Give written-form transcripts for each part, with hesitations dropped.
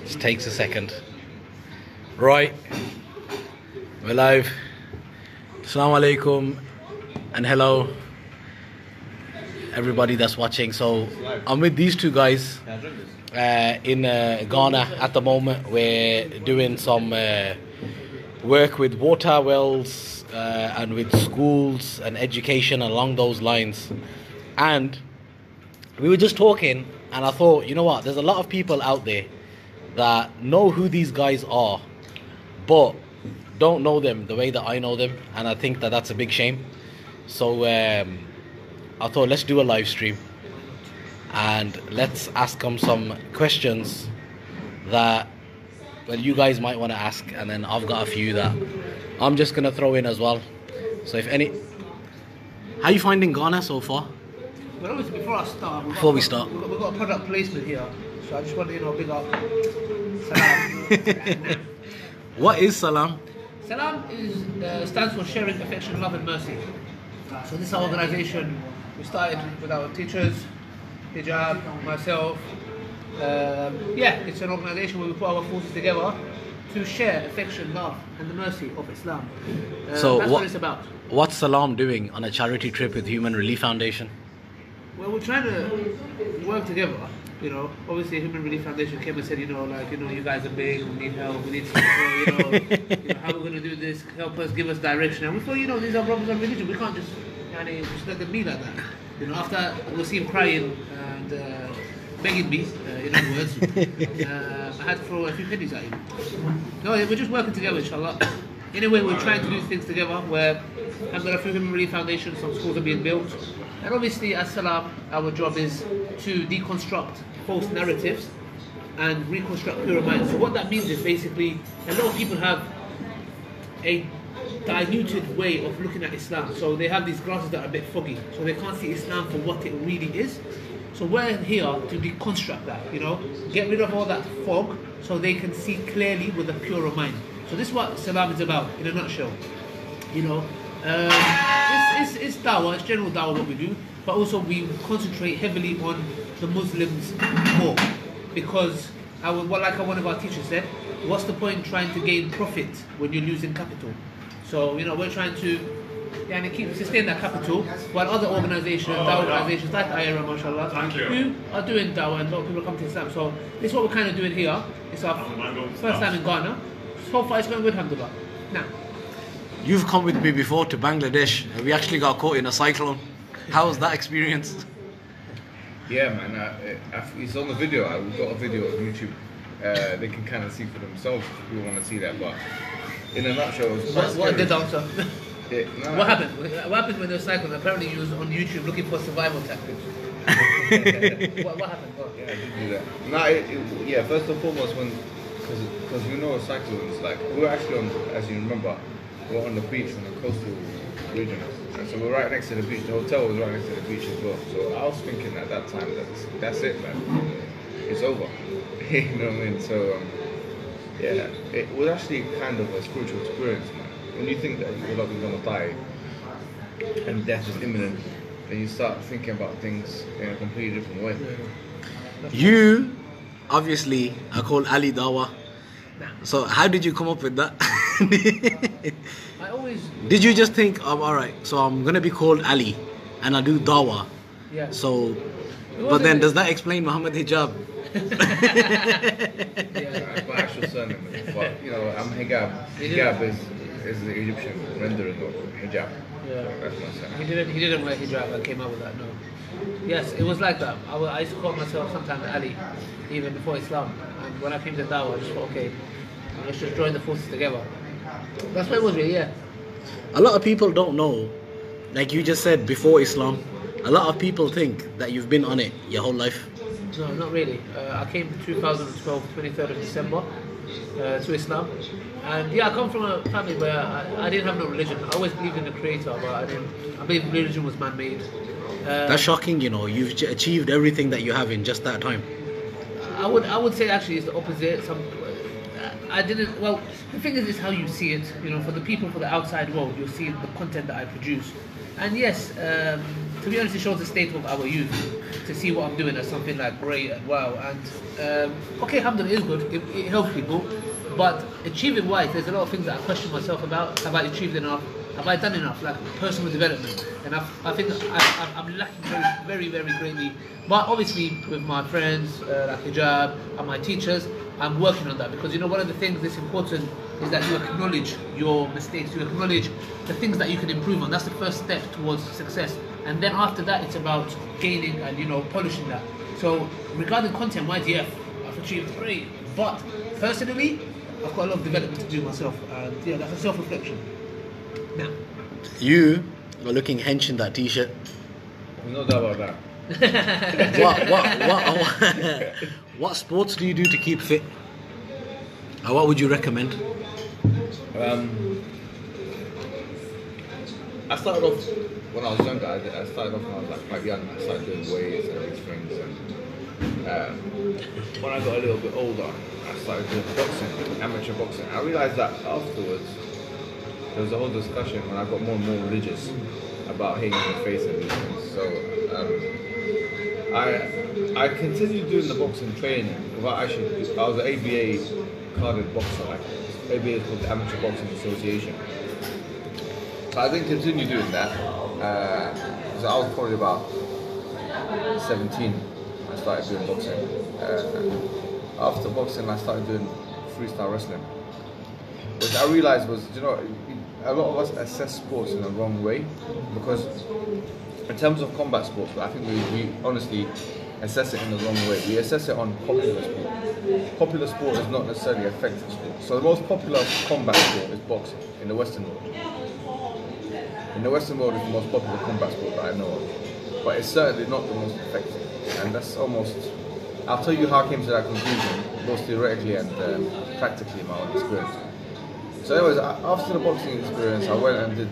Just takes a second. Right, we're live. Assalamu alaikum and hello everybody that's watching. So I'm with these two guys in Ghana at the moment. We're doing some work with water wells and with schools and education along those lines. And we were just talking, and I thought, you know what, there's a lot of people out there that know who these guys are, but don't know them the way that I know them, and I think that that's a big shame. So I thought, let's do a live stream and let's ask them some questions that, well, you guys might want to ask, and then I've got a few that I'm just gonna throw in as well. So if any, how are you finding Ghana so far? Well, obviously, before we start, we've got a product placement here, so I just want to, big up Salam. What is Salam? Salam stands for Sharing Affection, Love and Mercy. So this is our organisation. We started with our teachers, Hijab, myself. It's an organisation where we put our forces together to share affection, love and the mercy of Islam. So that's what it's about. What's Salam doing on a charity trip with Human Relief Foundation? Well, we're trying to work together. Obviously, Human Relief Foundation came and said, you guys are big, we need help, we need support, how we're going to do this, help us, give us direction. And we thought, these are problems of religion, we can't just let them be like that. After we see him crying and begging me, in other words, I had to throw a few pennies at him. No, we're just working together, inshallah. Anyway, we're trying to do things together where through Human Relief Foundation, some schools are being built. And obviously, as Salam, our job is to deconstruct false narratives and reconstruct pure minds. So what that means is basically, a lot of people have a diluted way of looking at Islam. So they have these glasses that are a bit foggy. So they can't see Islam for what it really is. So we're here to deconstruct that, get rid of all that fog so they can see clearly with a purer mind. So this is what Salam is about, in a nutshell. It's dawah, it's general dawah what we do, but also we concentrate heavily on the Muslims more, because like one of our teachers said, what's the point trying to gain profit when you're losing capital? So we're trying to sustain that capital, while other organisations, dawah organisations like IRA, mashallah, who are doing dawah, and a lot of people come to Islam. So this is what we're kind of doing here. It's our first time in Ghana. So far it's going good, alhamdulillah. Now, you've come with me before to Bangladesh, and we actually got caught in a cyclone. How was that experience? Yeah, man, it's on the video. We've got a video on YouTube. They can kind of see for themselves if people want to see that. But in a nutshell, it was quite what did the answer? What happened? happened? What happened when the cyclone? Apparently, you was on YouTube looking for survival tactics. What happened? Yeah, I did do that. First and foremost, because cyclones, like, we were actually on, as you remember, we're on the beach on the coastal region. And so we're right next to the beach. The hotel was right next to the beach as well. So I was thinking at that time that's it, man. It's over. You know what I mean? So it was actually kind of a spiritual experience, man. When you think that you're not gonna die and death is imminent, then you start thinking about things in a completely different way. You obviously are called Ali Dawah. So how did you come up with that? Did you just think, alright, so I'm gonna be called Ali and I do Dawah? Yeah. So, but then does that explain Mohammed Hijab? That's my actual surname, but I'm Hijab. Hijab is the Egyptian rendering of hijab. Yeah. So that's my surname. He didn't wear hijab and came out with that. No. Yes, it was like that. I used to call myself sometimes Ali, even before Islam. And when I came to Dawah, I just thought, okay, let's just join the forces together. That's what it was, really. Yeah. A lot of people don't know, like you just said, before Islam, a lot of people think that you've been on it your whole life. No, not really. I came in 2012, 23rd of December, to Islam. And I come from a family where I didn't have no religion. I always believed in the Creator, but I believed religion was man-made. That's shocking, you've achieved everything that you have in just that time. I would say actually it's the opposite. I didn't. Well, the thing is how you see it. For the people, for the outside world, you'll see the content that I produce. And yes, to be honest, it shows the state of our youth to see what I'm doing as something like great and wow. And okay, alhamdulillah is good. It helps people, but achieving wise, there's a lot of things that I question myself about. Have I achieved enough? Have I done enough? Like personal development, and I think I'm lacking very, very, very greatly. But obviously, with my friends like Hijab and my teachers, I'm working on that, because you know one of the things that's important is that you acknowledge your mistakes, you acknowledge the things that you can improve on. That's the first step towards success, and then after that it's about gaining and polishing that. So regarding content wise, yeah, I've achieved great, but personally I've got a lot of development to do myself, and yeah, that's a self-reflection. Now You are looking hench in that t-shirt. No doubt about that. What sports do you do to keep fit? And what would you recommend? I started off when I was younger. I started off when I was like quite young. I started doing weights and these things. And when I got a little bit older, I started doing boxing, amateur boxing. I realized that afterwards there was a whole discussion when I got more and more religious about hitting the face and these things. So I continued doing the boxing training. I was an ABA carded boxer. Like ABA is called the Amateur Boxing Association. So I didn't continue doing that. So I was probably about 17. I started doing boxing. After boxing, I started doing freestyle wrestling, which I realized was, a lot of us assess sports in the wrong way, because in terms of combat sports, I think we honestly assess it in the wrong way. We assess it on popular sport. Popular sport is not necessarily effective sport. So the most popular combat sport is boxing in the Western world. In the Western world, it's the most popular combat sport that I know of. But it's certainly not the most effective. And that's almost... I'll tell you how I came to that conclusion, both theoretically and practically in my own experience. So anyways, after the boxing experience, I went and did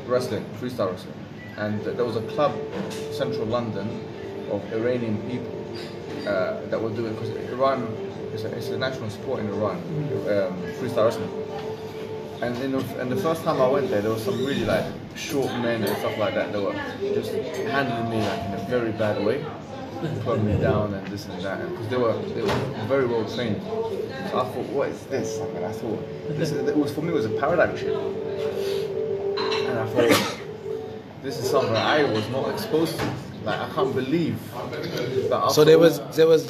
wrestling, freestyle wrestling. And there was a club, central London, of Iranian people that were doing, because Iran, it's a national sport in Iran, freestyle wrestling. And the first time I went there was some really like short men and stuff like that were just handling me like in a very bad way, putting me down and this and that, because they were very well trained. So I thought, what is this? And I thought, for me it was a paradigm shift. And I thought, this is something I was not exposed to. Like, I can't believe that. So there was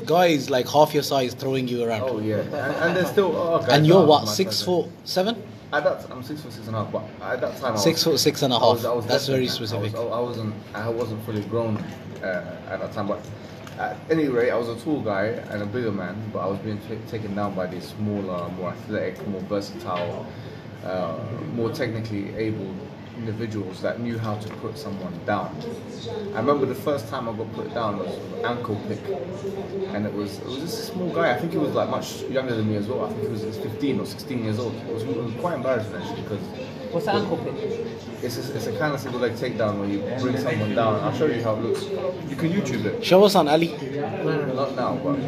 guys like half your size throwing you around. Oh yeah, and they're still. Guys, and you're what, 6'7"? I'm 6'6.5", but at that time I was 6'6.5". That's very specific. I wasn't fully grown at that time, but at any rate, I was a tall guy and a bigger man, but I was being taken down by these smaller, more athletic, more versatile, more technically able individuals that knew how to put someone down. I remember the first time I got put down was ankle pick, and it was just a small guy. I think he was like much younger than me as well. I think he was 15 or 16 years old. It was quite embarrassing actually, because what's the ankle pick? It's a kind of single leg takedown where you bring someone down. I'll show you how it looks. You can YouTube it. Show us on Ali. Not now, but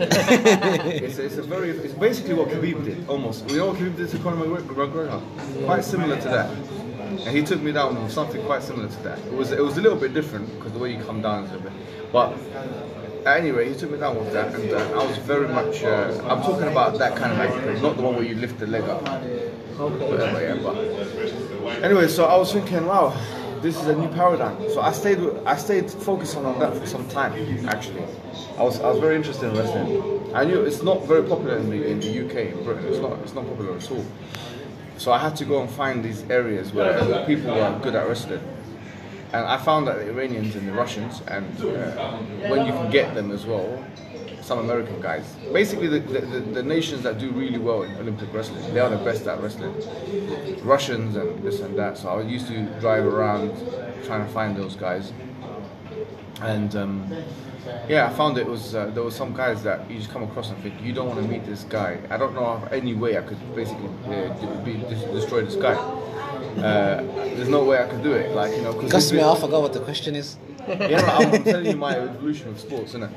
it's basically what Khabib did almost. You know what Khabib did to Conor McGregor? Quite similar to that. And he took me down with something quite similar to that. It was a little bit different because the way you come down is a bit. But at any rate, he took me down with that, and I was very much. I'm talking about that kind of ankle, not the one where you lift the leg up. Whatever, yeah, but anyway, so I was thinking, wow, this is a new paradigm. So I stayed focused on that for some time. Actually, I was very interested in wrestling. I knew it's not very popular in the UK, in Britain. It's not popular at all. So I had to go and find these areas where people were good at wrestling. And I found that the Iranians and the Russians, and when you can get them as well, some American guys. Basically the nations that do really well in Olympic wrestling, they are the best at wrestling. Russians and this and that. So I used to drive around trying to find those guys. And I found there was some guys that you just come across and think, you don't want to meet this guy. I don't know of any way I could basically destroy this guy. There's no way I could do it. Like, Cuss me, I forgot what the question is. I'm telling you my evolution of sports, innit?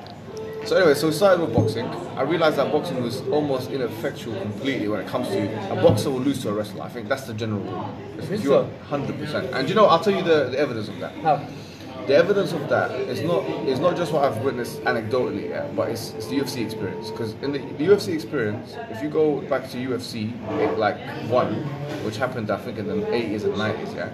So anyway, so we started with boxing. I realized that boxing was almost ineffectual completely when it comes to a boxer will lose to a wrestler. I think that's the general rule. You're 100%. And I'll tell you the evidence of that. How? the evidence of that is not just what I've witnessed anecdotally, yeah, but it's the UFC experience. Because in the UFC experience, if you go back to UFC like 1, which happened I think in the 80s and 90s, yeah,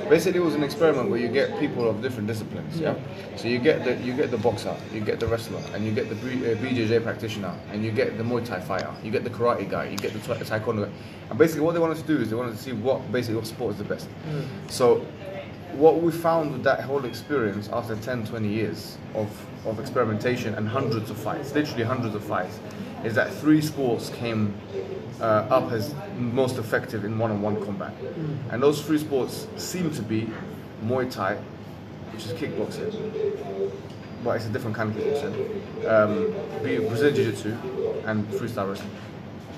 basically it was an experiment where you get people of different disciplines, yeah. So you get the boxer, you get the wrestler, and you get the BJJ practitioner, and you get the Muay Thai fighter, you get the karate guy, you get the taekwondo guy, and basically what they wanted to do is they wanted to see what sport is the best. So what we found with that whole experience after 10-20 years of experimentation and hundreds of fights, literally hundreds of fights, is that 3 sports came up as most effective in one-on-one combat. And those 3 sports seem to be Muay Thai, which is kickboxing, but it's a different kind of kickboxing, Brazilian Jiu-Jitsu, and freestyle wrestling.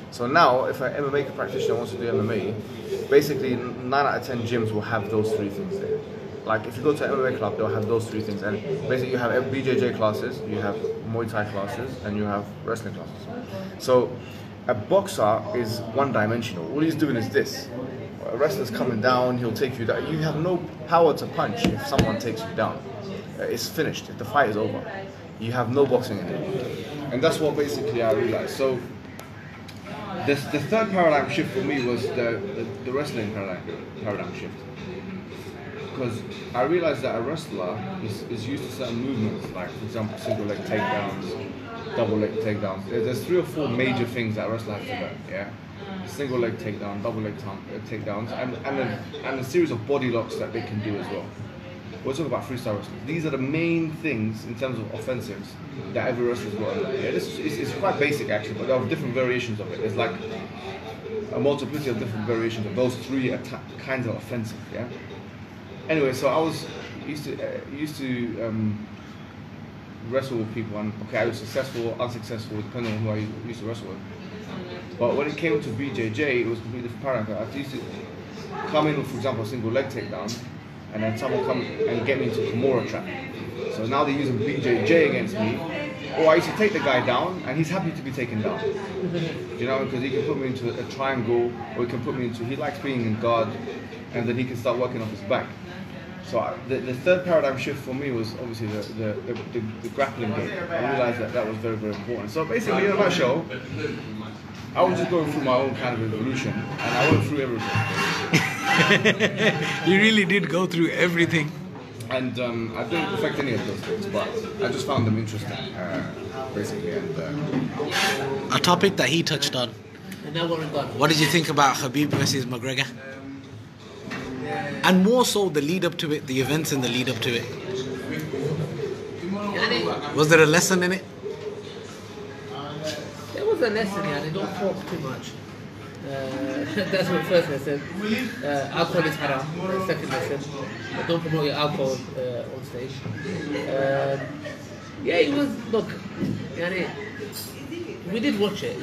So now, if an MMA practitioner wants to do MMA, basically 9 out of 10 gyms will have those 3 things there. Like if you go to an MMA club, they'll have those 3 things, and basically you have BJJ classes, you have Muay Thai classes, and you have wrestling classes. So a boxer is one-dimensional. All he's doing is this. A wrestler's coming down, he'll take you down. You have no power to punch if someone takes you down. It's finished. If the fight is over, you have no boxing anymore. And that's what basically I realized. So the third paradigm shift for me was the wrestling paradigm shift. Because I realized that a wrestler is used to certain movements, like for example single leg takedowns, double leg takedowns. There's 3 or 4 major things that a wrestler has to learn, yeah? Single leg takedown, double leg takedowns, and a series of body locks that they can do as well. We're talking about freestyle wrestling. These are the main things in terms of offensives that every wrestler's got to learn. Yeah, it's quite basic actually, but there are different variations of it. There's like a multiplicity of different variations of those 3 kinds of offensive, yeah? Anyway, so I used to wrestle with people, and okay, I was successful, unsuccessful, depending on who I used to wrestle with. But when it came to BJJ, it was completely different paradigm. I used to come in with, for example, a single leg takedown, and then someone come and get me into a Kimura trap. So now they're using BJJ against me. Or I used to take the guy down, and he's happy to be taken down. You know, because he can put me into a triangle, or he can put me into, he likes being in guard, and then he can start working off his back. So the third paradigm shift for me was obviously the grappling game. I realized that was very, very important. So basically, in a nutshell, I was just going through my own kind of evolution, and I went through everything. You really did go through everything. And I didn't perfect any of those things, but I just found them interesting, basically. And a topic that he touched on. And now we're done. What did you think about Khabib versus McGregor? And more so the lead up to it, the events in the lead up to it. Was there a lesson in it? There was a lesson, yeah. They don't talk too much. That's my first lesson. Alcohol is haram. Second lesson. Don't promote your alcohol on stage. Yeah, it was, look, we did watch it.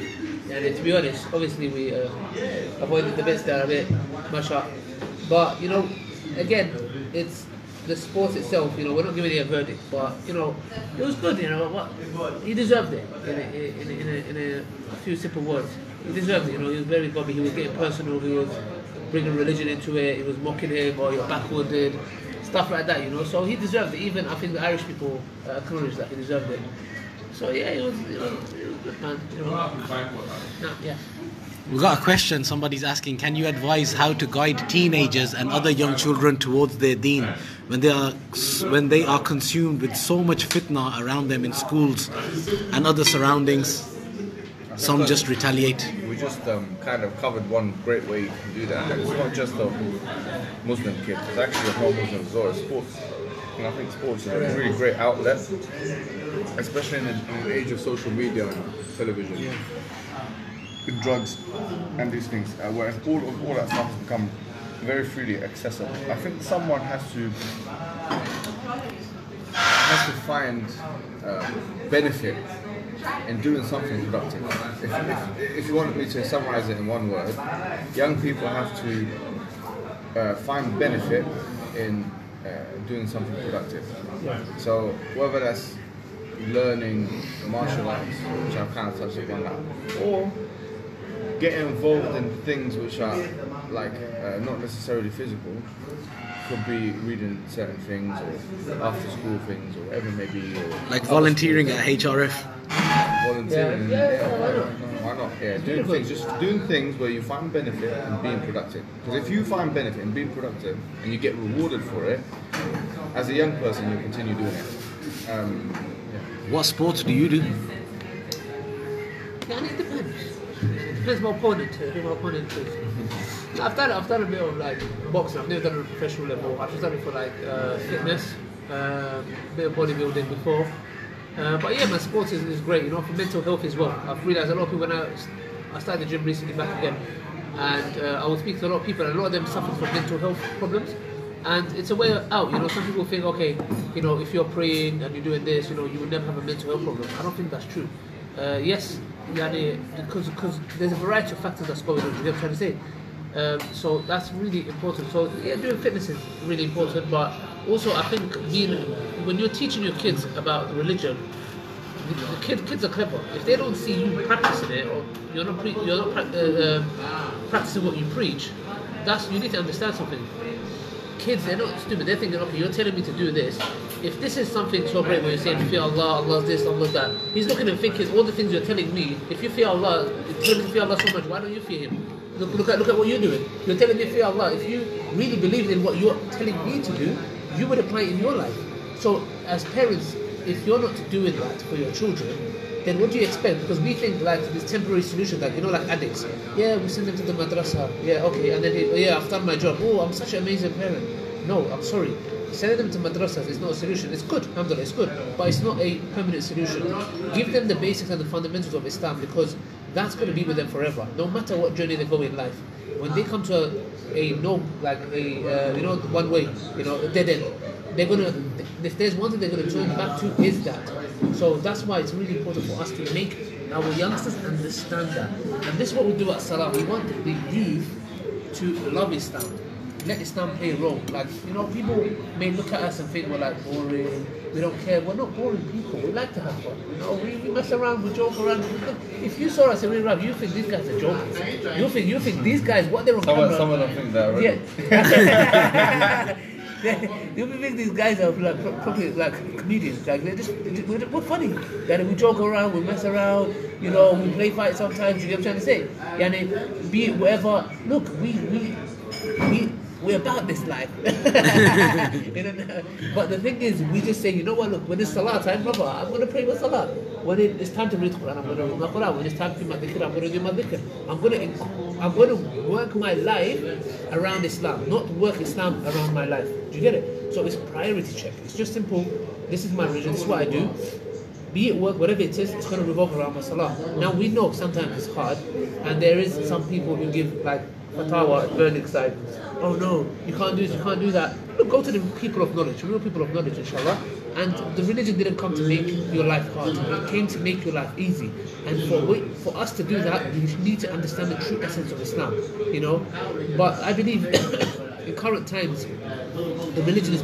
And to be honest, obviously we avoided the best out of it. Mashallah. But, you know, again, it's the sports itself, you know, we're not giving it a verdict, but, you know, it was good, you know, he deserved it in a few simple words. He deserved it, you know, he was very gobby, he was getting personal, he was bringing religion into it, he was mocking him, or you're backwarded, stuff like that, you know, so he deserved it. Even, I think the Irish people acknowledged that he deserved it. So, yeah, it was good, man, you know. Yeah. We got a question. Somebody's asking, can you advise how to guide teenagers and other young children towards their deen when they are consumed with so much fitna around them in schools and other surroundings? Some just retaliate. We just kind of covered one great way you can do that. And it's not just the Muslim kids, it's actually a non-Muslim as well. Sports. And I think sports is a really great outlet, especially in the age of social media and television. Yeah. With drugs and these things, whereas all that stuff has become very freely accessible. I think someone has to find benefit in doing something productive. If you want me to summarize it in one word, young people have to find benefit in doing something productive. So whether that's learning martial arts, which I've kind of touched upon now, or getting involved in things which are like not necessarily physical. Could be reading certain things or after school things or whatever it may be. Or like volunteering at HRF. Volunteering. Why not? Yeah, doing things where you find benefit and being productive. Because if you find benefit and being productive and you get rewarded for it, as a young person, you'll continue doing it. What sports do you do? Yeah, and it depends. It depends my opponent, who my opponent is. I've done a bit of like boxing. I've never done it on a professional level. I've just done it for like fitness, a bit of bodybuilding before. But yeah, my sports is great. You know, for mental health as well. I've realised a lot of people when I started the gym recently back again, and I will speak to a lot of people, and a lot of them suffer from mental health problems. And it's a way out. You know, some people think, okay, you know, if you're praying and you're doing this, you know, you will never have a mental health problem. I don't think that's true. Yes, because there's a variety of factors that's going on. You know what I'm trying to say? So that's really important. So yeah, doing fitness is really important, but also I think when you're teaching your kids about religion, the kids are clever. If they don't see you practicing it, or you're not practicing what you preach, you need to understand something. Kids, they're not stupid. They're thinking, okay, you're telling me to do this. If this is something so great where you're saying fear Allah, Allah's this, Allah's that, he's looking and thinking all the things you're telling me. If you fear Allah, you're telling me to fear Allah so much, why don't you fear Him? Look at what you're doing. You're telling me fear Allah. If you really believed in what you're telling me to do, you would apply it in your life. So as parents, if you're not doing that for your children, then what do you expect? Because we think like this temporary solution, like, you know, like addicts. Yeah, we send them to the madrasa. Yeah, okay, and then I've done my job. Oh, I'm such an amazing parent. No, I'm sorry. Sending them to madrasas is not a solution. It's good, alhamdulillah, it's good, but it's not a permanent solution. Give them the basics and the fundamentals of Islam, because that's going to be with them forever, no matter what journey they go in life. When they come to one way, you know, a dead end, they're gonna. If there's one thing they're gonna turn back to, is that. So that's why it's really important for us to make our youngsters understand that. And this is what we do at Salah. We want the youth to love Islam. Let Islam play a role. Like, you know, people may look at us and think we're like boring, we don't care. We're not boring people. We like to have fun. You know, we mess around, we joke around. If you saw us in real life, you think these guys are joking. You think these guys, what they're on camera. Some of them think that, right? Yeah. You think these guys are like probably like comedians. Like we're funny. Like, we joke around, we mess around. You know, we play fight sometimes. You get what I'm trying to say? Yani, be it whatever. Look, we're about this life. You know, but the thing is, we just say, you know what, look, when it's Salah time, brother, I'm going to pray with Salah. When it's time to read Quran, I'm going to read my Quran. When it's time to do my dhikr, I'm going to do my dhikr. I'm going to work my life around Islam, not work Islam around my life. Do you get it? So it's priority check. It's just simple. This is my religion. This is what I do. Be it work, whatever it is, it's going to revolve around my Salah. Now, we know sometimes it's hard, and there is some people who give like fatwa, learning side. Oh no, you can't do this, you can't do that. Look, go to the people of knowledge, real people of knowledge, inshallah. And the religion didn't come to make your life hard. It came to make your life easy. And for us to do that, we need to understand the true essence of Islam. You know, but I believe in current times, the religion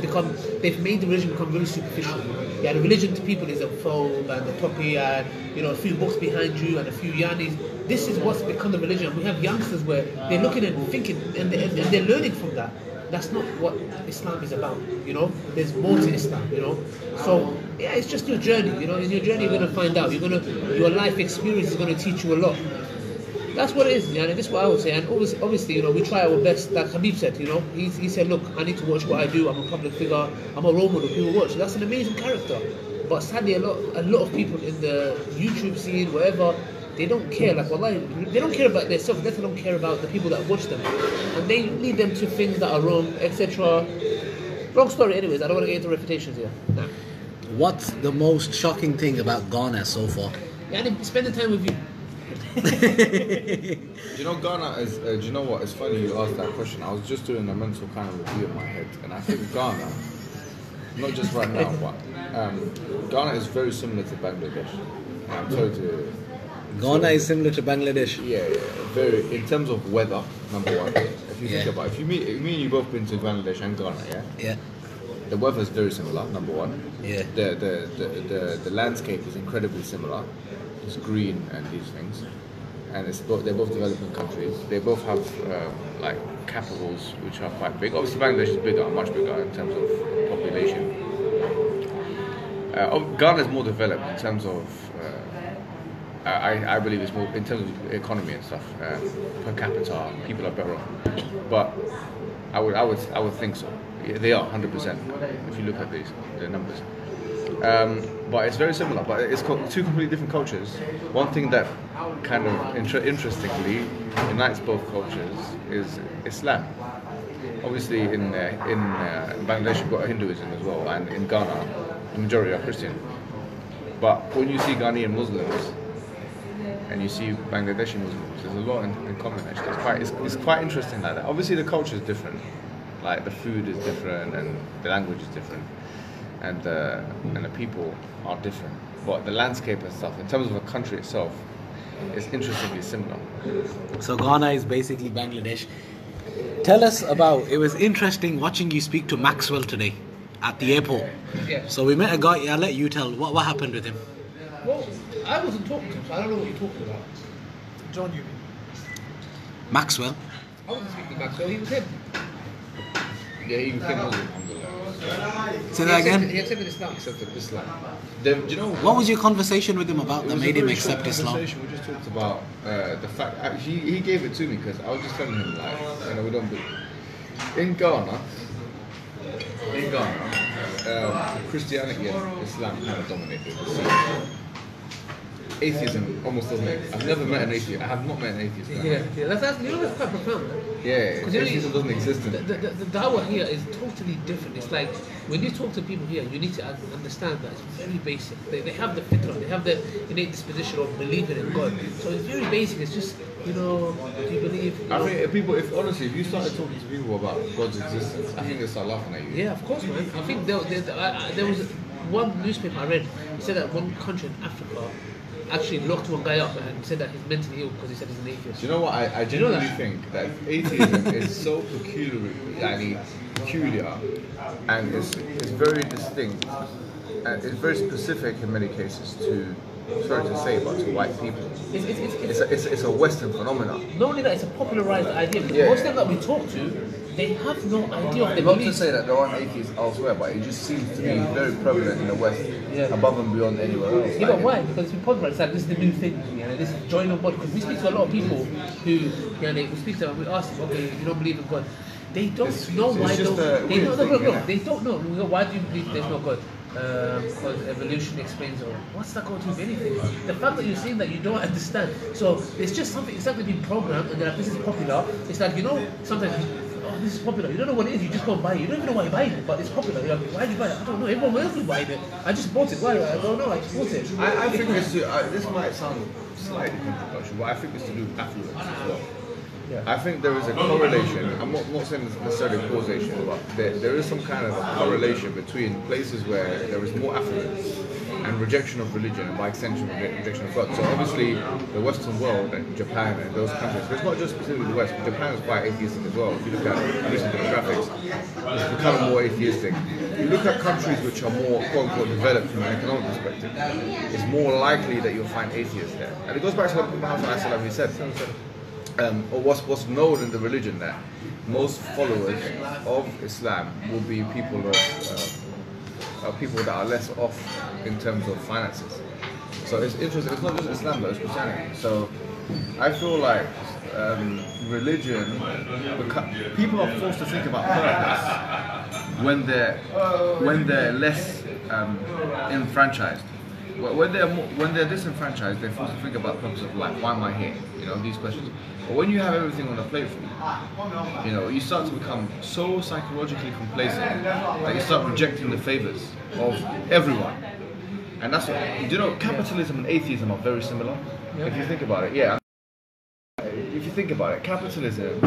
they've made the religion become very superficial. Yeah, the religion to people is a phone and a topi and, you know, a few books behind you and a few yanis. This is what's become the religion. We have youngsters where they're looking and thinking and they're learning from that. That's not what Islam is about, you know. There's more to Islam, you know. So yeah, it's just your journey, you know. In your journey, you're gonna find out. Your life experience is gonna teach you a lot. That's what it is, yeah. And this is what I would say. And obviously, you know, we try our best. Like Habib said, you know, he said, look, I need to watch what I do. I'm a public figure. I'm a role model. People watch. That's an amazing character. But sadly, a lot of people in the YouTube scene, wherever, they don't care. Like, wallahi, they don't care about themselves. They don't care about the people that watch them, and they lead them to things that are wrong, etc. Long story, anyways. I don't want to get into reputations here. Nah. What's the most shocking thing about Ghana so far? Yeah, spending time with you. Do you know Ghana is? Do you know what? It's funny you asked that question. I was just doing a mental kind of review in my head, and I think Ghana, not just right now, but Ghana is very similar to Bangladesh. I'm sorry to. Ghana is similar to Bangladesh. Yeah, very. In terms of weather, number one. If you think about it, if me and you both been to Bangladesh and Ghana, yeah. Yeah. The weather is very similar. Number one. Yeah. The landscape is incredibly similar. It's green and these things. and they're both developing countries. They both have like capitals which are quite big. Obviously, Bangladesh is bigger, much bigger in terms of population. Ghana is more developed in terms of. I believe it's more in terms of economy and stuff. Per capita, people are better off. But I would think so. Yeah, they are 100%. If you look at the numbers. But it's very similar. But it's two completely different cultures. One thing that kind of interestingly unites both cultures is Islam. Obviously, in Bangladesh you've got Hinduism as well, and in Ghana the majority are Christian. But when you see Ghanaian Muslims and you see Bangladeshi Muslims, there's a lot in common actually. It's quite interesting like that. Obviously the culture is different, like the food is different and the language is different, and the people are different. But the landscape and stuff, in terms of the country itself, is interestingly similar. So Ghana is basically Bangladesh. Tell us about, it was interesting watching you speak to Maxwell today at the airport. Yeah. So we met a guy, I'll let you tell, what happened with him? Well, I wasn't talking to him, so I don't know what you're talking about. John, you Maxwell? I wasn't speaking to Maxwell, he was him. Yeah, he became Muslim, alhamdulillah. Say that again? He accepted Islam. Accepted Islam. Do you know What was your conversation with him about that was made a him very short accept Islam? conversation. We just talked about the fact he gave it to me because I was just telling him like we don't believe in Ghana. Christianity and Islam kind of dominated the scene. Atheism almost doesn't exist. I've never met an atheist. I have not met an atheist. Yeah, that's you know that's quite profound, man. Yeah, 'Cause you know, atheism doesn't exist. The dawah here is totally different. It's like when you talk to people here, you need to understand that it's very basic. They have the fitrah, they have the innate disposition of believing in God. So it's very basic. It's just, do you believe? I think if you started talking to people about God's existence, I think they start laughing at you. Yeah, of course, man. I think there was one newspaper I read. He said that one country in Africa actually locked one guy up and said that he's mentally ill because he said he's an atheist. Do you know what? I genuinely think that atheism is so peculiar, and it's very distinct, and it's very specific in many cases to, sorry to say, but to white people. It's a Western phenomenon. Not only that, it's a popularized idea. Because most of them that we talk to, they have no idea of their Not to beliefs. say that there aren't atheists elsewhere, but it just seems to be very prevalent in the West, above and beyond anywhere else. You know why? Because it's been popularized. Like, this is the new thing. This is join on board. Because we speak to a lot of people who, we speak to them and we ask them, okay, you don't believe in God. They don't know why. They don't know. We go, why do you believe there's no God? Because evolution explains it all. What's that got to do with anything? The fact that you're saying that you don't understand. So it's just something, it's like they've been programmed and they're like, this is popular. It's like, sometimes this is popular. You don't know what it is, you just go and buy it. You don't even know why you're buying it, but it's popular. You're like, why did you buy it? I don't know. Everyone else is buying it. I just bought it. Why? I don't know. I just bought it. I think this might sound slightly controversial, but I think it's to do with affluence as well. Yeah. I think there is a correlation. I'm not saying it's necessarily causation, but there is some kind of a correlation between places where there is more affluence and rejection of religion, and by extension, rejection of God. So obviously, the Western world, and Japan and those countries, but it's not just specifically the West, but Japan is quite atheistic as well. If you look at recent demographics, it's becoming more atheistic. You look at countries which are more, quote-unquote, developed from an economic perspective, it's more likely that you'll find atheists there. And it goes back to what Muhammad said. Or what's known in the religion, that most followers of Islam will be people that are less off in terms of finances. So it's interesting. It's not just Islam, but it's Christianity. So I feel like religion, people are forced to think about purpose when they're less enfranchised. When they're disenfranchised, they're forced to think about the purpose of life. Why am I here? These questions. But when you have everything on the plate for you, you start to become so psychologically complacent that you start rejecting the favors of everyone. And that's what, capitalism and atheism are very similar. Yeah. If you think about it, If you think about it, capitalism,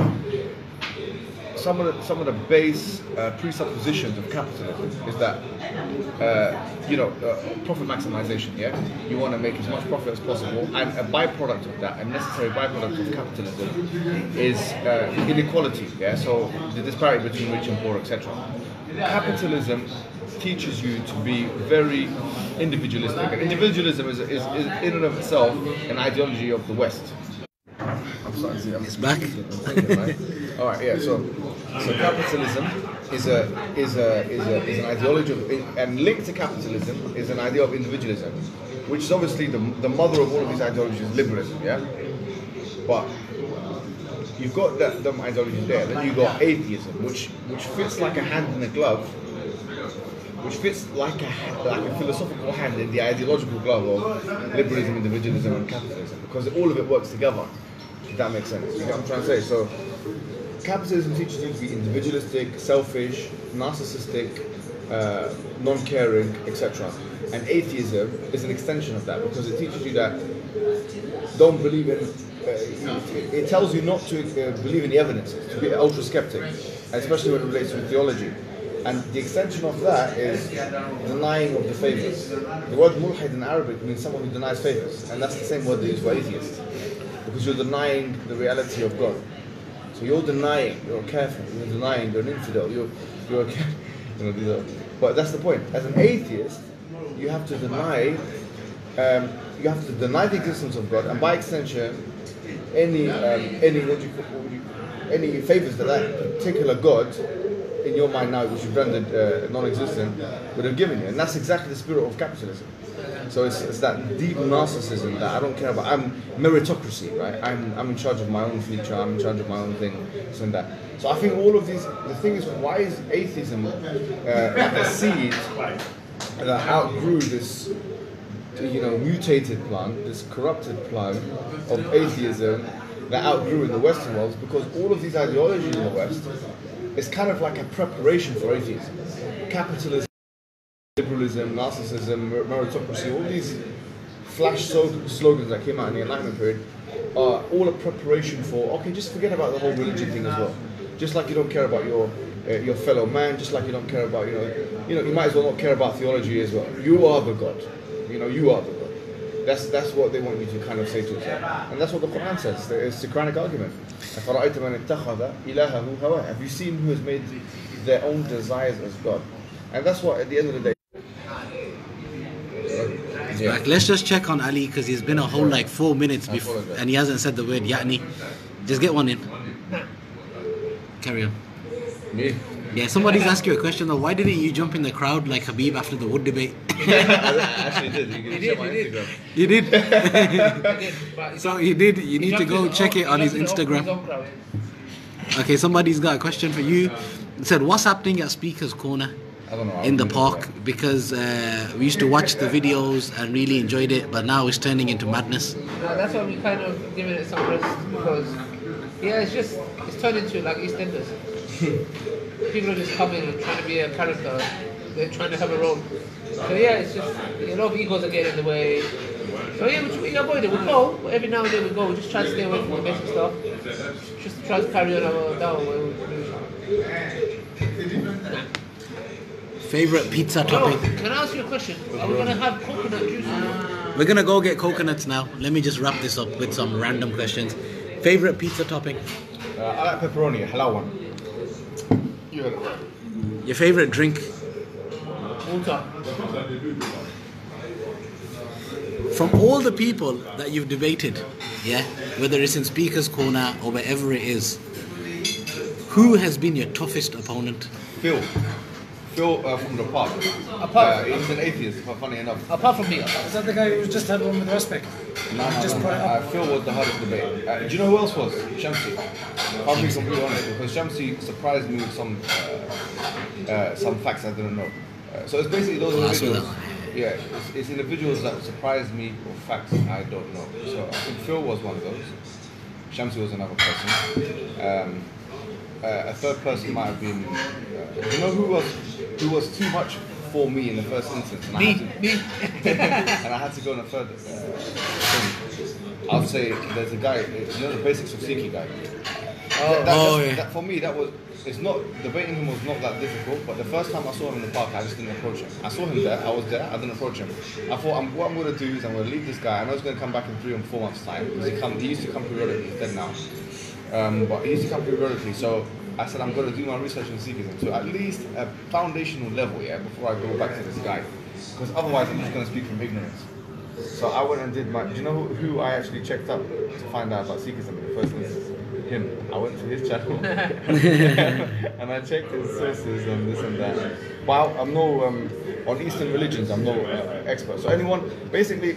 some of the base presuppositions of capitalism is that profit maximization. Yeah, you want to make as much profit as possible, and a byproduct of that, a necessary byproduct of capitalism, is inequality. Yeah, so the disparity between rich and poor, etc. Capitalism teaches you to be very individualistic, and individualism is in and of itself an ideology of the West. starting to see. It's back. Right? All right, yeah. So capitalism is an ideology and linked to capitalism is an idea of individualism, which is obviously the mother of all of these ideologies, liberalism. Yeah, but you've got them ideologies there. Then you've got atheism, which fits like a hand in a glove. Which fits like a philosophical hand in the ideological glove of liberalism, individualism, and capitalism, because all of it works together. If that makes sense. You know what I'm trying to say? So, capitalism teaches you to be individualistic, selfish, narcissistic, non-caring, etc. And atheism is an extension of that, because it teaches you that don't believe in. It tells you not to believe in the evidence, to be ultra skeptic, especially when it relates to theology. And the extension of that is denying of the favours. The word mulhid in Arabic means someone who denies favours, and that's the same word they use for atheist, because you're denying the reality of God. So you're denying, you're careful, you're denying, you're an infidel, but that's the point. As an atheist, you have to deny the existence of God, and by extension, any favours that particular God in your mind now, which you've rendered non-existent, would have given you. And that's exactly the spirit of capitalism. So it's that deep narcissism that I don't care about. I'm meritocracy, right? I'm in charge of my own future, I'm in charge of my own thing, this and that. So I think all of these, the thing is, why is atheism like a seed that outgrew this, mutated plant, this corrupted plant of atheism that outgrew in the Western world? Because all of these ideologies in the West, it's kind of like a preparation for atheism. Capitalism, liberalism, narcissism, meritocracy, all these flash slogans that came out in the Enlightenment period are all a preparation for, okay, just forget about the whole religion thing as well. Just like you don't care about your fellow man, just like you don't care about, you might as well not care about theology as well. You are the God. You are the God. That's what they want you to kind of say to yourself. And that's what the Quran says. It's the Quranic argument. Have you seen who has made their own desires as God? And that's what, at the end of the day. Yeah. Let's just check on Ali, because he's been a whole 4 minutes before, and he hasn't said the word Ya'ni. Just get one in. Carry on. Me? Yeah, somebody's asked you a question though. Why didn't you jump in the crowd like Habib after the wood debate? I actually did. You can check my Instagram. You did? So he did. You need to go check it on his Instagram. Okay, somebody's got a question for you. It said, what's happening at Speaker's Corner in the park? Because we used to watch the videos and really enjoyed it, but now it's turning into madness. That's why we kind of giving it some rest, because it's turned into like EastEnders. People are just coming and trying to be a character. They're trying to have a role. So it's just a lot of egos are getting in the way. So we avoid it. We go, but every now and then we go. We just try to stay away from the basic stuff. Just try to carry on our down. Favorite pizza topping? Can I ask you a question? Are we gonna have coconut juice? We're gonna go get coconuts now. Let me just wrap this up with some random questions. Favorite pizza topping? I like pepperoni, halal one. Your favorite drink? Water. From all the people that you've debated, whether it's in Speaker's Corner or wherever it is, who has been your toughest opponent? Phil from the park. He's an atheist, funny enough. Apart from me. Is that the guy who just had one with respect? No. Phil was the hardest debate. Do you know who else was? Shamsi. I'll be completely honest, because Shamsi surprised me with some facts I didn't know. So it's basically those individuals. Yeah, it's individuals that surprised me with facts I don't know. So I think Phil was one of those. Shamsi was another person. A third person might have been. You know who was too much for me in the first instance? And I had to go on a third thing. I would say there's a guy. The basics of Sikhi guy. That for me, it's not, debating him was not that difficult, but the first time I saw him in the park, I just didn't approach him. I saw him there, I was there, I didn't approach him. I thought, what I'm going to do is I'm going to leave this guy. I know he's going to come back in 3 or 4 months' time, because he used to come periodically, he's dead now. But he used to come periodically, so I said I'm going to do my research on Sikhism to at least a foundational level, before I go back to this guy. Because otherwise I'm just going to speak from ignorance. So I went and did my. Do you know who I actually checked up to find out about Sikhism in the first instance? Him. I went to his channel and I checked his sources and this and that. But I'm no on Eastern religions. I'm no expert. So anyone, basically,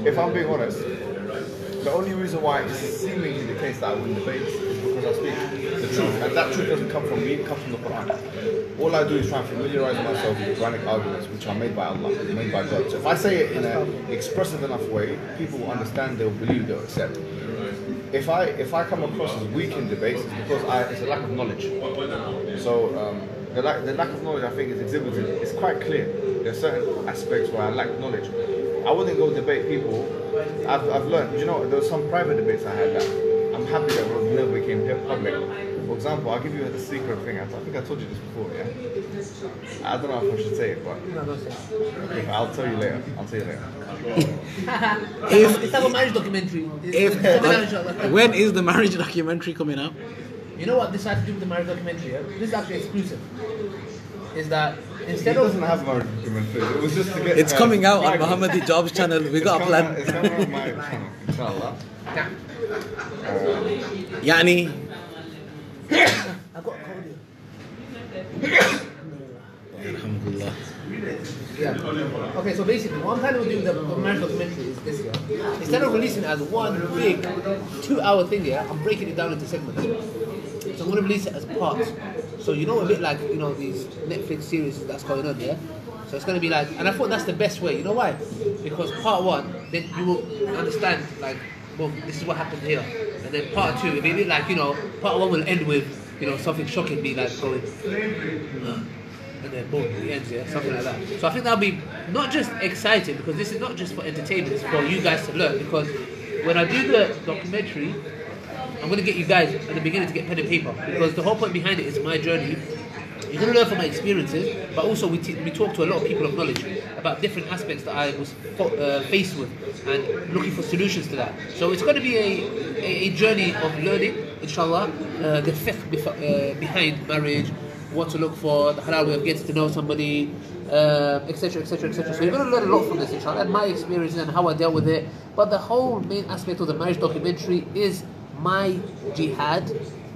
if I'm being honest, the only reason why it's seemingly the case that I win debates is because I speak the truth, and that truth doesn't come from me. It comes from the Quran. All I do is try and familiarize myself with Quranic arguments, which are made by Allah, made by God. So if I say it in an expressive enough way, people will understand, they'll believe, they'll accept. If I come across as weak in debates, it's because it's a lack of knowledge. So the lack of knowledge, I think, is exhibited. It's quite clear. There are certain aspects where I lack knowledge. I wouldn't go debate people. I've learned. You know, there were some private debates I had that I'm happy that never became public. For example, I'll give you a secret thing. I think I told you this before. Yeah. I don't know if I should say it, but okay, I'll tell you later. It's like a marriage documentary. When is the marriage documentary coming out? You know what this had to do with the marriage documentary? Yeah? This is actually exclusive. Is that He instead of doesn't have marriage documentary. It was just to get. It's coming out on Mohammed Hijab's channel. We got a plan. It's coming on my channel, inshallah. Yani, I got a code here. Alhamdulillah. Yeah. Okay, so basically, what I'm planning to do with the marriage documentary is this year. Instead of releasing it as one big 2-hour thing here, I'm breaking it down into segments. So I'm going to release it as parts. So you know, a bit like, you know, these Netflix series that's going on here. So it's going to be like, and I thought that's the best way. You know why? Because part one, then you will understand, like, well, this is what happened here. And then part two, it'll be a bit like, you know, part one will end with, you know, something shocking, be like going, and then boom, it ends, yeah, something like that. So I think that'll be not just exciting, because this is not just for entertainment, it's for you guys to learn. Because when I do the documentary, I'm going to get you guys at the beginning to get pen and paper, because the whole point behind it is my journey. You're going to learn from my experiences, but also we talk to a lot of people of knowledge about different aspects that I was faced with and looking for solutions to that. So it's going to be a journey of learning, inshallah, the fiqh behind marriage, what to look for, the halal way of getting to know somebody, etc, etc, etc. So you're going to learn a lot from this, inshallah, and my experiences and how I dealt with it. But the whole main aspect of the marriage documentary is my jihad,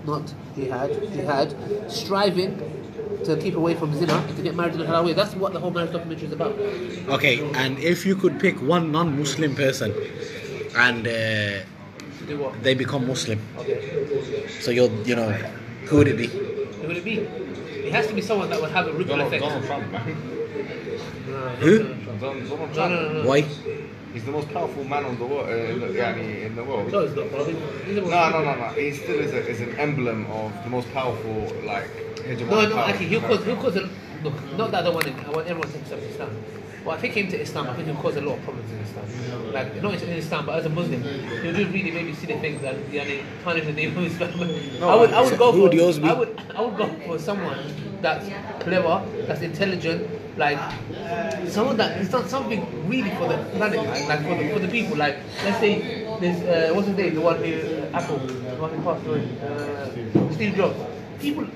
not jihad, striving to keep away from zina and to get married in a halal way. That's what the whole marriage documentary is about. Okay, and if you could pick one non-Muslim person and Do what? they become Muslim, Okay. so you know, who would it be? Who would it be? It has to be someone that would have a ripple effect. Donald Trump, man. Who? Donald Trump. No. Why? He's the most powerful man on the world, in the world. No, it's not, bro. He's the most- No. He still is an emblem of the most powerful, like, hegemonic No, power. actually, he'll cause look, not that I want everyone to accept Islam. But if he came to Islam, I think he'll cause a lot of problems in Islam. Like, not in Islam, but as a Muslim, he'll do really maybe silly things that tarnish the name of Islam. I would go who for would yours be? I would go for someone that's clever, that's intelligent, like someone that has done something really for the planet, like for the people. Like, let's say there's what's his name, the one who Apple, the one who passed away, Steve Jobs. People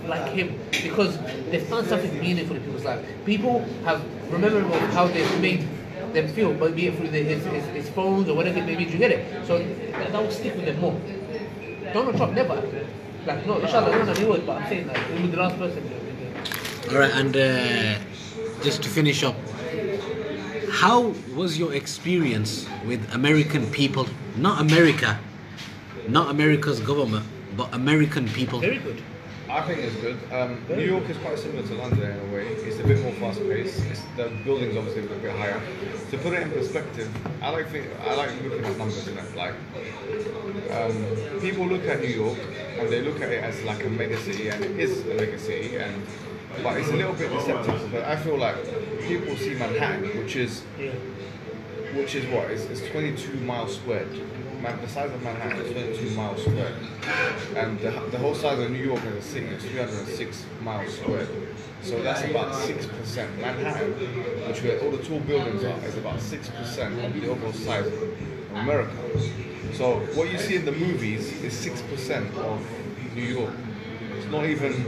like him because they've done something meaningful in people's lives. People have remembered how they've made them feel, but be it through his phones or whatever it may be. You get it? So that will stick with them more. Donald Trump never. Like, no, inshallah, no, he would, but I'm saying that he was the last person. Alright, and just to finish up, how was your experience with American people? Not America, not America's government, but American people. Very good. I think it's good. New York is quite similar to London in a way. It's a bit more fast paced. The buildings obviously a bit higher. To put it in perspective, I like looking at numbers in it. Like, people look at New York and they look at it as like a mega city, and it is a mega city, but it's a little bit deceptive. But I feel like people see Manhattan, which is what? It's 22 miles squared. The size of Manhattan is 22 miles squared, and the whole size of New York as a city is 306 miles squared. So that's about 6%. Manhattan, which where all the tall buildings are, is about 6% of the overall size of America. So what you see in the movies is 6% of New York. It's not even.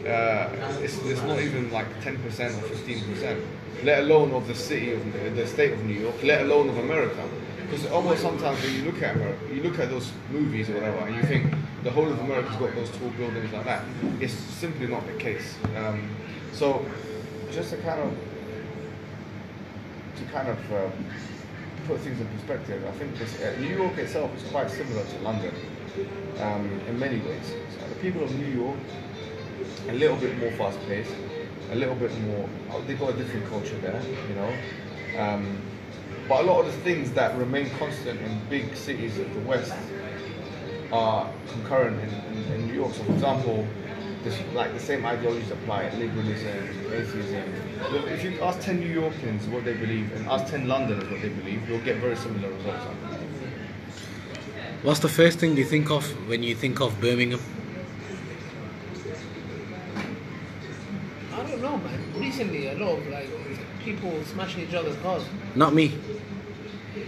It's not even like 10% or 15%. let alone of the state of New York, let alone of America. Because almost sometimes when you look at America, you look at those movies or whatever, and you think the whole of America's got those tall buildings like that. It's simply not the case. So, just to kind of put things in perspective, I think New York itself is quite similar to London in many ways. So the people of New York, a little bit more fast-paced, a little bit more. They've got a different culture there, you know. But a lot of the things that remain constant in big cities of the West are concurrent in New York. So, for example, like the same ideologies apply: liberalism, atheism. If you ask 10 New Yorkers what they believe and ask 10 Londoners what they believe, you'll get very similar results. What's the first thing you think of when you think of Birmingham? I don't know, man. Recently, a lot of people smashing each other's cars. Not me.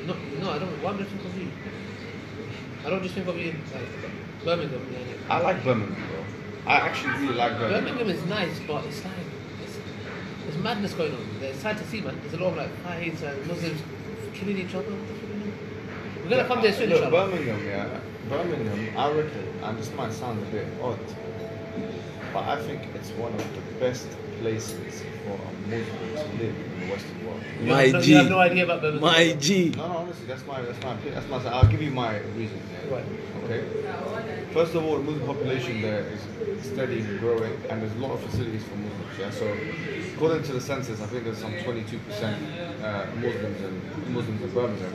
No, I don't. Why would I think of you? I don't just think of you like Birmingham. I like Birmingham, bro. I actually really like Birmingham. Birmingham is nice, but it's there's madness going on. It's sad to see, man. There's a lot of fights and Muslims killing each other. We're gonna come there soon, Look, inshallah. Birmingham, I reckon, and this might sound a bit odd, but I think it's one of the best places for a Muslim to live in the Western world. You have no idea about Birmingham. My G. No, honestly, that's my. I'll give you my reason. Yeah. Right. Okay. First of all, the Muslim population there is steady and growing, and there's a lot of facilities for Muslims. Yeah. So, according to the census, I think there's some 22% Muslims in Birmingham,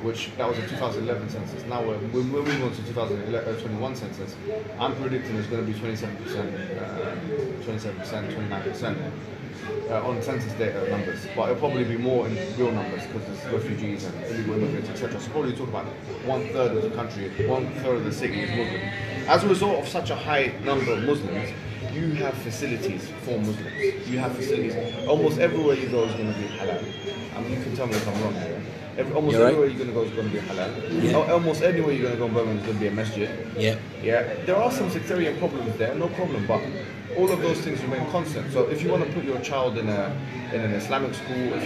which that was a 2011 census. Now we're moving on to 2021 census. I'm predicting it's going to be 27%, 29%. On census data numbers, but it'll probably be more in real numbers because there's refugees and illegal immigrants, etc. So probably talk about 1/3 of the country, 1/3 of the city is Muslim. As a result of such a high number of Muslims, you have facilities for Muslims. You have facilities. Almost everywhere you go is going to be halal. I mean, you can tell me if I'm wrong here. Almost everywhere you're going to go is going to be halal. Yeah. Almost anywhere you're going to go in Birmingham is going to be a masjid. Yeah. Yeah. There are some sectarian problems there, no problem, but all of those things remain constant. So if you want to put your child in an Islamic school, if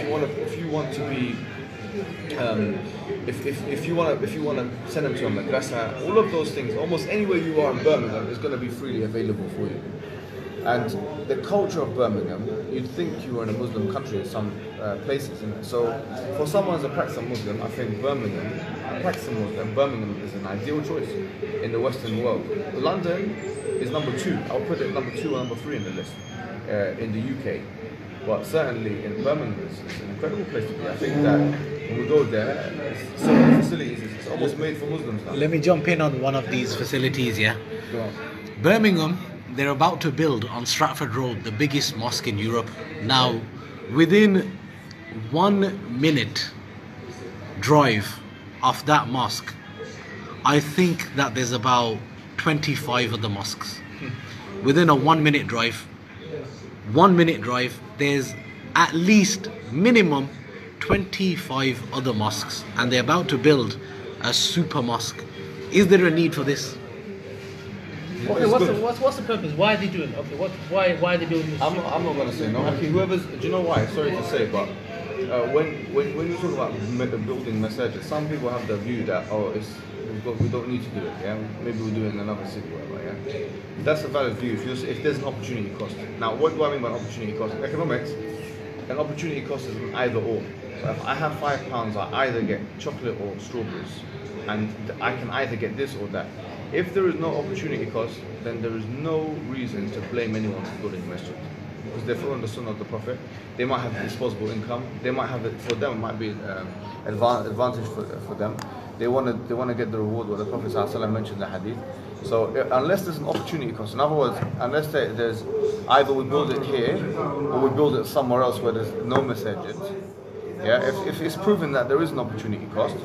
you want to be, if you want to send them to a madrasa, all of those things, almost anywhere you are in Birmingham, is going to be freely available for you. And the culture of Birmingham, you'd think you were in a Muslim country in some places, isn't it? So for someone as a practicing Muslim, I think Birmingham is an ideal choice in the Western world. London is number 2. I'll put it number 2 or number 3 in the list in the UK. But certainly in Birmingham, it's an incredible place to be. I think that when we go there, some of the facilities, it's almost made for Muslims now. Let me jump in on one of these facilities, yeah? Go on. Birmingham, they're about to build on Stratford Road the biggest mosque in Europe. Now, within 1 minute drive of that mosque, I think that there's about 25 other mosques. Within a 1 minute drive, there's at least minimum 25 other mosques, and they're about to build a super mosque. Is there a need for this? Okay, what's the purpose? Why are they doing it? Okay, why are they building this? I'm not going to say no. Actually, do you know why? Sorry to say, but when you talk about building masajid, some people have the view that we don't need to do it. Yeah, maybe we'll do it in another city, whatever. Yeah, that's a valid view. If there's an opportunity cost. Now, what do I mean by opportunity cost? Economics. An opportunity cost is an either or. So if I have £5, I either get chocolate or strawberries, and I can either get this or that. If there is no opportunity cost, then there is no reason to blame anyone for building a masjid, because they're following the sunnah of the Prophet. They might have disposable income. They might have it for them. It might be advantage for them. They want to get the reward what the Prophet ﷺ mentioned in the hadith. So unless there's an opportunity cost, in other words, unless there's either we build it here or we build it somewhere else where there's no masajid. Yeah, if it's proven that there is an opportunity cost,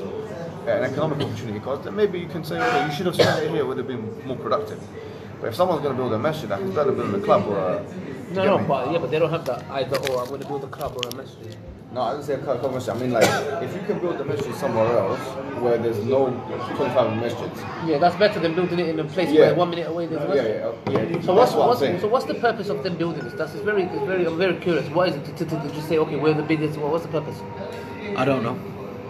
an economic opportunity cost, then maybe you can say, okay, you should have spent it here, it would have been more productive. But if someone's going to build a masjid, it's better building a club or a... but they don't have that either or. I'm going to build a club or a masjid. No, I didn't say a couple of masjids. I mean, like, if you can build the masjid somewhere else where there's no 25 masjids. Yeah, that's better than building it in a place where 1 minute away there's a masjid. Yeah. So what's the purpose of them building this? I'm very curious. What is it to just say, okay, we're the biggest? What's the purpose? I don't know.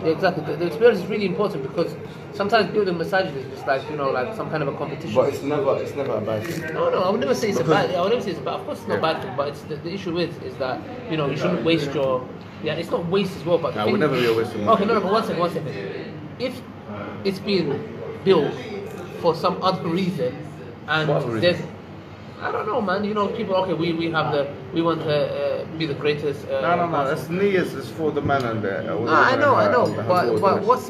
Yeah, exactly. The experience is really important because sometimes building masajid is just like, you know, like some kind of a competition. But it's never a bad thing. No, I would never say it's a bad. I would never say it's bad. Of course, it's not a bad thing. But it's the issue is that, you know, you shouldn't waste your. Yeah, it's not waste as well. But No, it would never be a waste of money. Okay, no, but one second. If it's being built for some other reason, and What other reason? there's, I don't know, man. You know, people. Okay, we want to be the greatest. No. That's niyyahs is for the man and the. I know. But what's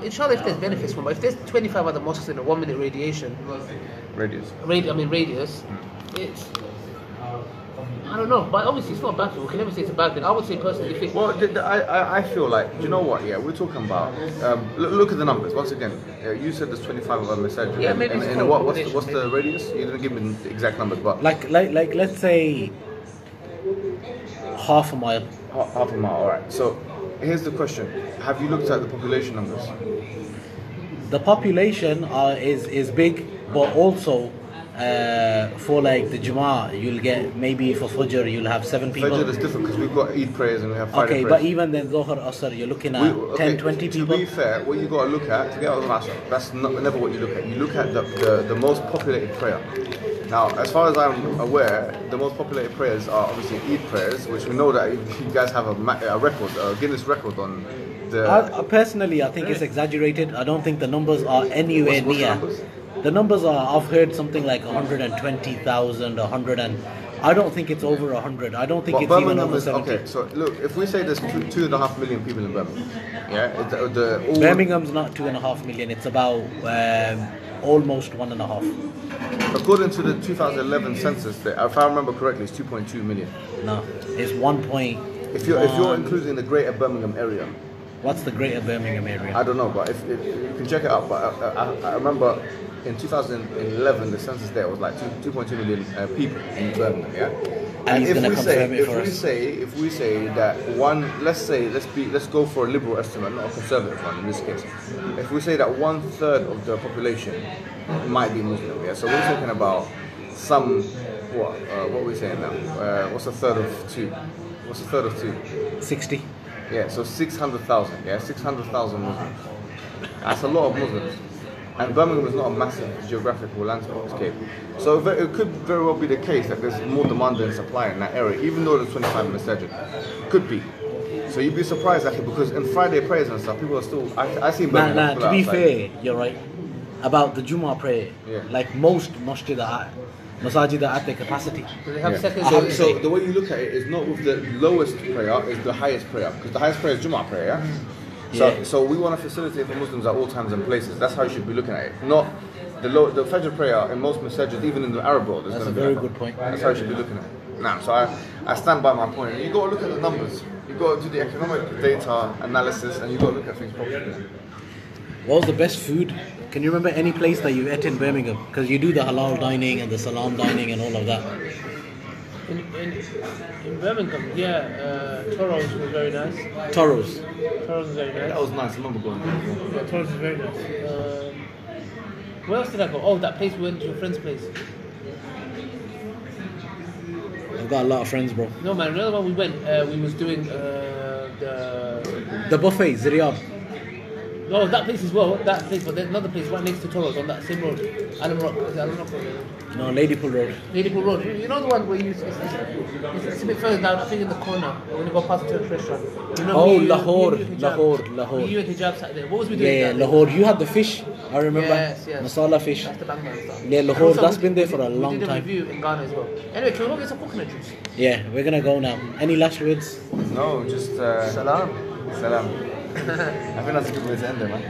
inshallah, if there's benefits from it, if there's 25 other mosques in a 1 minute radius, it's. I don't know, but obviously it's not a bad thing. We can never say it's a bad thing. I would say personally, if it. Well, I feel like, do you know what? Yeah, we're talking about. Look at the numbers once again. You said there's 25 of them masajid. Yeah, maybe it's and what's the radius? You didn't give me the exact numbers, but Like let's say half a mile. half a mile. All right. So here's the question: have you looked at the population numbers? The population is big, but also for like the Jummah, you'll get maybe for Fajr you'll have 7 people. Fajr is different because we've got Eid prayers and we have Friday Okay, prayers. but even then Dhuhr, Asr, you're looking at 10, 20 people. To be fair, what you got to look at, forget all the Asr, that's never what you look at. You look at the most populated prayer. Now, as far as I'm aware, the most populated prayers are obviously Eid prayers, which we know that you guys have a record, a Guinness record on the... Personally, I think it's exaggerated. I don't think the numbers are anywhere What's the near. numbers? The numbers are, I've heard something like 120,000, 100 and... I don't think it's over 100. I don't think But it's even Birmingham over is 70. okay. So look, if we say there's 2.5 million people in Birmingham, yeah, Birmingham's not 2.5 million. It's about almost 1.5. according to the 2011 census, if I remember correctly, it's 2.2 million. No, it's 1 point. If you're including the Greater Birmingham area, What's the Greater Birmingham area? I don't know, but if you can check it out. But I remember in 2011 the census there was like 2.2 million people in Birmingham, yeah. And he's if gonna we confirm it say for us. if we say that let's go for a liberal estimate, not a conservative one in this case. If we say that 1/3 of the population might be Muslim, yeah. So we're talking about what are we saying now? What's a third of two? What's a third of two? 60. Yeah, so 600,000. Yeah, 600,000 Muslims. That's a lot of Muslims. And Birmingham is not a massive geographical landscape. So it could very well be the case that there's more demand than supply in that area, even though there's 25 masajid. Could be. So you'd be surprised actually, because in Friday prayers and stuff, people are still. I see Birmingham. Nah, people to be outside. fair, you're right. About the Jummah prayer, Yeah. like most masajid are at their capacity. Do they have Yeah. second? So the way you look at it is not with the lowest prayer, it's the highest prayer. Because the highest prayer is Jummah prayer, yeah? Yeah. So we want to facilitate for Muslims at all times and places. That's how you should be looking at it. Not the Fajr prayer in most masajid, even in the Arab world, is That's going a to be very like good that. point. That's how you should be looking at it. Nah, so I stand by my point. You got to look at the numbers. You got to do the economic data analysis, and you got to look at things properly. What was the best food? Can you remember any place that you ate in Birmingham? Because you do the halal dining and the salam dining and all of that. In Birmingham, yeah, Toros was very nice. Toros. Toros was very nice. That was nice. I remember going there. Yeah, Toros was very nice. Where else did I go? Oh, that place we went to, your friend's place. I've got a lot of friends, bro. No man, another one we went, we was doing The buffet, Ziriyab. no, that place as well, that place, but there's another place right next to Toros on that same road. Alam Rock, is it Alam Rock Road? No, Ladypool Road. Ladypool Road. You know the one where it's a bit further down, I think in the corner, when you go past the Turkish restaurant. You know, Oh, me, Lahore, you and Hijab. Lahore. You and Hijab sat there. What was we doing Yeah, there? Lahore. You had the fish, I remember. Yes. Masala fish. That's the Bangla stuff. Yeah, Lahore, And also that's we been there did- for a long We did a time. review in Ghana as well. Anyway, can we go get some coconut juice? Yeah, we're gonna go now. Any last words? No, just Salam. salam. I think that's a good way to end it, man.